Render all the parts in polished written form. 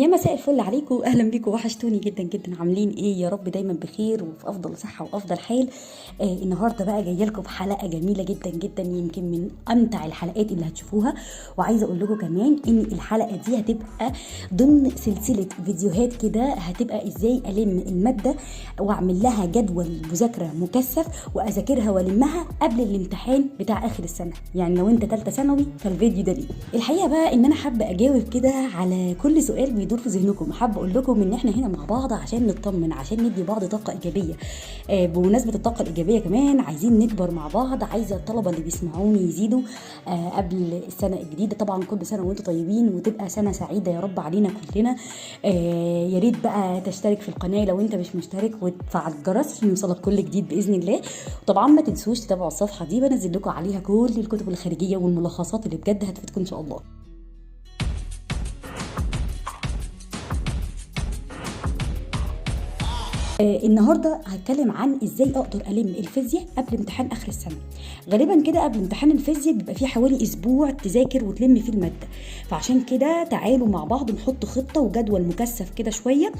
يا مساء الفل عليكم، اهلا بيكم، وحشتوني جدا جدا. عاملين ايه؟ يا رب دايما بخير وفي افضل صحه وافضل حال. النهارده بقى جايه لكم بحلقه جميله جدا جدا، يمكن من امتع الحلقات اللي هتشوفوها. وعايزه اقول لكم كمان ان الحلقه دي هتبقى ضمن سلسله فيديوهات كده، هتبقى ازاي الم الماده واعمل لها جدول مذاكره مكثف واذاكرها والمها قبل الامتحان بتاع اخر السنه. يعني لو انت ثالثه ثانوي فالفيديو ده ليه. الحقيقه بقى ان انا حابه اجاوب كده على كل سؤال بيدور في ذهنكم. حابه اقول لكم ان احنا هنا مع بعض عشان نطمن، عشان ندي بعض طاقه ايجابيه. بمناسبه الطاقه الايجابيه كمان عايزين نكبر مع بعض. عايزه الطلبه اللي بيسمعوني يزيدوا قبل السنه الجديده. طبعا كل سنه وانتم طيبين وتبقى سنه سعيده يا رب علينا كلنا. يا ريت بقى تشترك في القناه لو انت مش مشترك، وتفعل الجرس عشان يوصلك كل جديد باذن الله. وطبعا ما تنسوش تتابعوا الصفحه دي، بنزل لكم عليها كل الكتب الخارجيه والملخصات اللي بجد هتفيدكم ان شاء الله. النهارده هتكلم عن ازاي اقدر الم الفيزياء قبل امتحان اخر السنه. غالبا كده قبل امتحان الفيزياء بيبقى فيه حوالي اسبوع تذاكر وتلم فيه الماده، فعشان كده تعالوا مع بعض نحط خطه وجدول مكثف كده شويه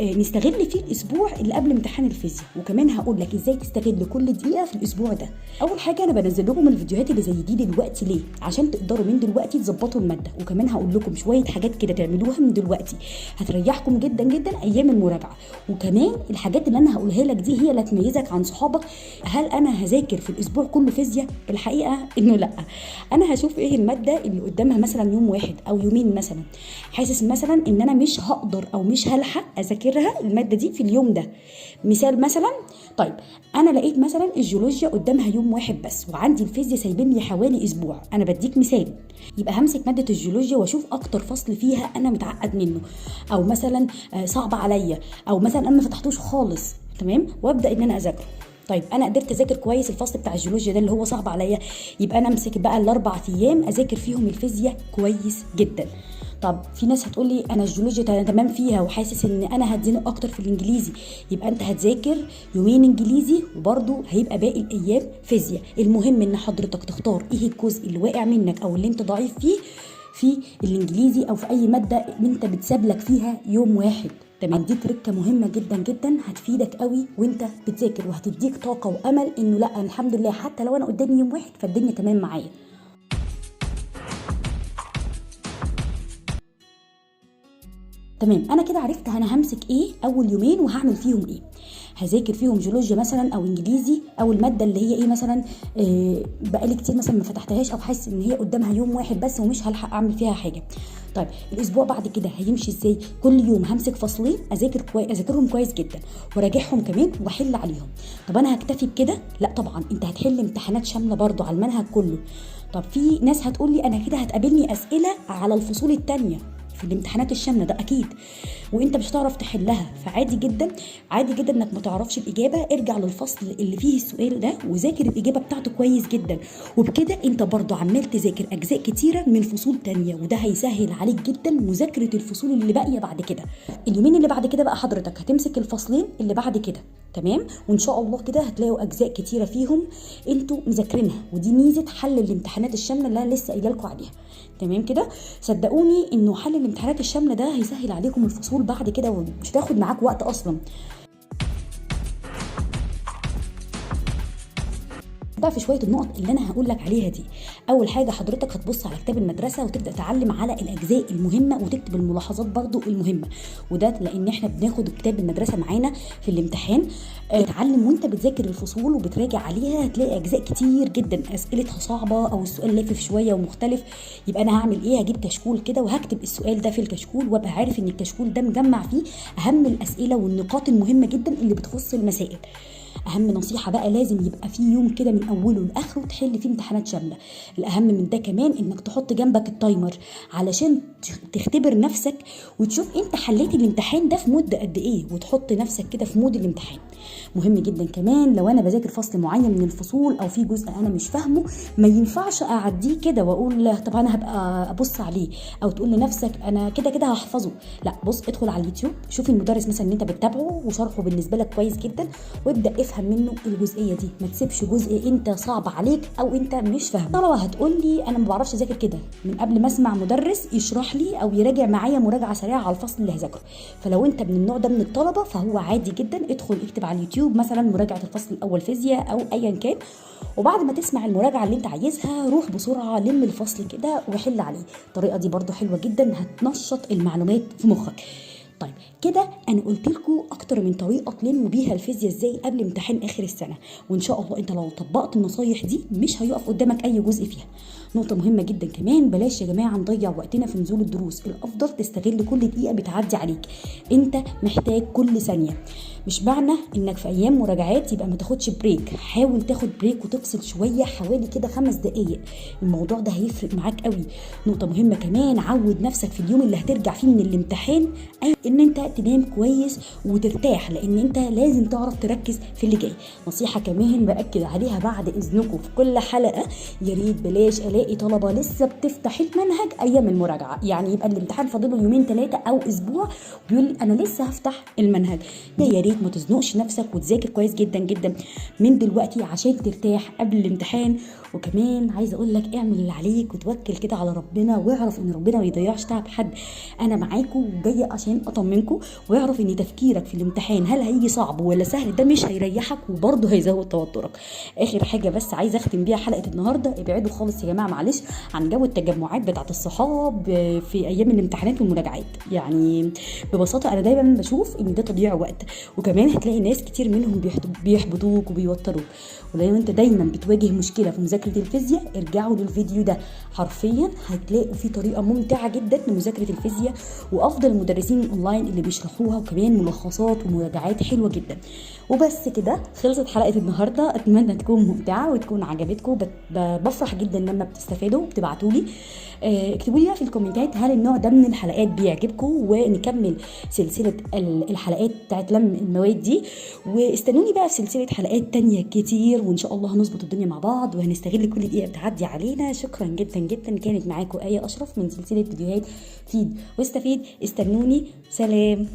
نستغل فيه الاسبوع اللي قبل امتحان الفيزياء. وكمان هقول لك ازاي تستغل كل دقيقه في الاسبوع ده. اول حاجه انا بنزل لكم الفيديوهات اللي زي دي دلوقتي ليه؟ عشان تقدروا من دلوقتي تظبطوا الماده. وكمان هقول لكم شويه حاجات كده تعملوها من دلوقتي هتريحكم جدا جدا ايام المراجعه. وكمان الحاجات اللي انا هقولها لك دي هي اللي تميزك عن صحابك. هل انا هذاكر في الاسبوع كله فيزياء؟ الحقيقه انه لا. انا هشوف ايه الماده اللي قدامها مثلا يوم واحد او يومين مثلا، حاسس مثلا ان انا مش هقدر او مش هلحق اذاكرها الماده دي في اليوم ده. مثال مثلا، طيب انا لقيت مثلا الجيولوجيا قدامها يوم واحد بس، وعندي الفيزياء سايبين لي حوالي اسبوع. انا بديك مثال. يبقى همسك ماده الجيولوجيا واشوف اكتر فصل فيها انا متعقد منه، او مثلا صعب عليا، او مثلا انا ما فتحتوش خالص، تمام، وابدا ان انا اذاكره. طيب انا قدرت اذاكر كويس الفصل بتاع الجيولوجيا ده اللي هو صعب عليا، يبقى انا امسك بقى الاربع ايام اذاكر فيهم الفيزياء كويس جدا. طب في ناس هتقول لي انا الجيولوجيا تمام فيها وحاسس ان انا هتزنق اكتر في الانجليزي، يبقى انت هتذاكر يومين انجليزي وبرده هيبقى باقي الايام فيزياء. المهم ان حضرتك تختار ايه الجزء اللي واقع منك او اللي انت ضعيف فيه في الانجليزي او في اي ماده انت بتساب لك فيها يوم واحد. تمام، دي تركه مهمه جدا جدا هتفيدك قوي وانت بتذاكر، وهتديك طاقه وامل انه لا الحمد لله حتى لو انا قدامي يوم واحد فالدنيا تمام معايا. تمام، انا كده عرفت انا همسك ايه اول يومين وهعمل فيهم ايه. هذاكر فيهم جيولوجيا مثلا او انجليزي او الماده اللي هي ايه مثلا بقالي كتير مثلا ما فتحتهاش او حاسس ان هي قدامها يوم واحد بس ومش هلحق اعمل فيها حاجه. طيب الاسبوع بعد كده هيمشي ازاي؟ كل يوم همسك فصلين اذاكرهم كويس جدا وراجعهم كمان واحل عليهم. طب انا هكتفي بكده؟ لا طبعا، انت هتحل امتحانات شامله برضو على المنهج كله. طب في ناس هتقول لي انا كده هتقابلني اسئله على الفصول الثانيه في الامتحانات الشامله، ده اكيد وانت مش هتعرف تحلها، فعادي جدا عادي جدا انك ما تعرفش الاجابه. ارجع للفصل اللي فيه السؤال ده وذاكر الاجابه بتاعته كويس جدا، وبكده انت برضو عمال تذاكر اجزاء كتيره من فصول تانية، وده هيسهل عليك جدا مذاكره الفصول اللي باقيه بعد كده. اليومين اللي بعد كده بقى حضرتك هتمسك الفصلين اللي بعد كده، تمام، وان شاء الله كده هتلاقوا اجزاء كتيره فيهم انتوا مذاكرينها. ودي ميزه حل الامتحانات الشامله اللي انا لسه قايله لكم عليها. تمام كده، صدقوني انه حل الامتحانات الشامله ده هيسهل عليكم الفصول بعد كده ومش هتاخد معاك وقت اصلا. بقى في شويه النقط اللي انا هقول لك عليها دي. اول حاجه حضرتك هتبص على كتاب المدرسه وتبدا تعلم على الاجزاء المهمه وتكتب الملاحظات برضو المهمه، وده لان احنا بناخد كتاب المدرسه معانا في الامتحان. اتعلم وانت بتذاكر الفصول وبتراجع عليها هتلاقي اجزاء كتير جدا اسئلتها صعبه او السؤال لافف شويه ومختلف. يبقى انا هعمل ايه؟ هجيب كشكول كده وهكتب السؤال ده في الكشكول وابقى عارف ان الكشكول ده مجمع فيه اهم الاسئله والنقاط المهمه جدا اللي بتخص المسائل. اهم نصيحه بقى لازم يبقى في يوم كده من اوله لاخره تحل فيه امتحانات شامله. الاهم من ده كمان انك تحط جنبك التايمر علشان تختبر نفسك وتشوف انت حليت الامتحان ده في مده قد ايه، وتحط نفسك كده في مود الامتحان. مهم جدا كمان لو انا بذاكر فصل معين من الفصول او في جزء انا مش فاهمه، ما ينفعش اعديه كده واقول طب انا هبقى ابص عليه، او تقول لنفسك انا كده كده هحفظه. لا، بص ادخل على اليوتيوب، شوف المدرس مثلا اللي انت بتتابعه وشرحه بالنسبه لك كويس جدا، وابدا افهم تفهم منه الجزئيه دي، ما تسيبش جزء انت صعب عليك او انت مش فاهمه. طالما هتقول لي انا ما بعرفش اذاكر كده من قبل ما اسمع مدرس يشرح لي او يراجع معايا مراجعه سريعه على الفصل اللي هذاكره، فلو انت من النوع ده من الطلبه فهو عادي جدا، ادخل اكتب على اليوتيوب مثلا مراجعه الفصل الاول فيزياء او ايا كان، وبعد ما تسمع المراجعه اللي انت عايزها روح بسرعه لم الفصل كده وحل عليه. الطريقه دي برضو حلوه جدا، هتنشط المعلومات في مخك. طيب كده انا قلت لكم اكتر من طريقه تلموا بيها الفيزياء ازاي قبل امتحان اخر السنه، وان شاء الله انت لو طبقت النصايح دي مش هيقف قدامك اي جزء فيها. نقطه مهمه جدا كمان، بلاش يا جماعه نضيع وقتنا في نزول الدروس، الافضل تستغل كل دقيقه بتعدي عليك، انت محتاج كل ثانيه. مش معنى انك في ايام مراجعات يبقى ما تاخدش بريك، حاول تاخد بريك وتفصل شويه حوالي كده 5 دقائق، الموضوع ده هيفرق معاك قوي. نقطه مهمه كمان، عود نفسك في اليوم اللي هترجع فيه من الامتحان ان انت تنام كويس وترتاح، لان انت لازم تعرف تركز في اللي جاي. نصيحه كمان باكد عليها بعد اذنكم في كل حلقه، يا ريت بلاش الاقي طلبه لسه بتفتح المنهج ايام المراجعه، يعني يبقى الامتحان فاضله يومين 3 او اسبوع وبيقول لي انا لسه هفتح المنهج. يا ريت ما تزنقش نفسك وتذاكر كويس جدا جدا من دلوقتي عشان ترتاح قبل الامتحان. وكمان عايزه اقول لك اعمل اللي عليك وتوكل كده على ربنا، واعرف ان ربنا ما يضيعش تعب حد. انا معاكم وجايه عشان اطمنكم، واعرف ان تفكيرك في الامتحان هل هيجي صعب ولا سهل ده مش هيريحك وبرضه هيزود توترك. اخر حاجه بس عايزه اختم بيها حلقه النهارده، ابعدوا خالص يا جماعه معلش عن جو التجمعات بتاعه الصحاب في ايام الامتحانات والمراجعات. يعني ببساطه انا دايما بشوف ان ده تضييع وقت، وكمان هتلاقي ناس كتير منهم بيحبطوك وبيوتروك. ولو انت دايما بتواجه مشكله في مذاكره الفيزياء ارجعوا للفيديو ده، حرفيا هتلاقوا فيه طريقه ممتعه جدا لمذاكره الفيزياء وافضل المدرسين الاونلاين اللي بيشرحوها، وكمان ملخصات ومراجعات حلوه جدا. وبس كده خلصت حلقه النهارده، اتمنى تكون ممتعه وتكون عجبتكم. بفرح جدا لما بتستفادوا وبتبعتوا لي. اكتبوا لي في الكومنتات هل النوع ده من الحلقات بيعجبكم، ونكمل سلسله الحلقات بتاعت لم المواد دي، واستنوني بقى في سلسله حلقات تانية كتير، وان شاء الله هنظبط الدنيا مع بعض وهنستغل كل دقيقه بتعدي علينا. شكرا جدا جدا، كانت معاكم آية أشرف من سلسله فيديوهات فيد واستفيد. استنوني، سلام.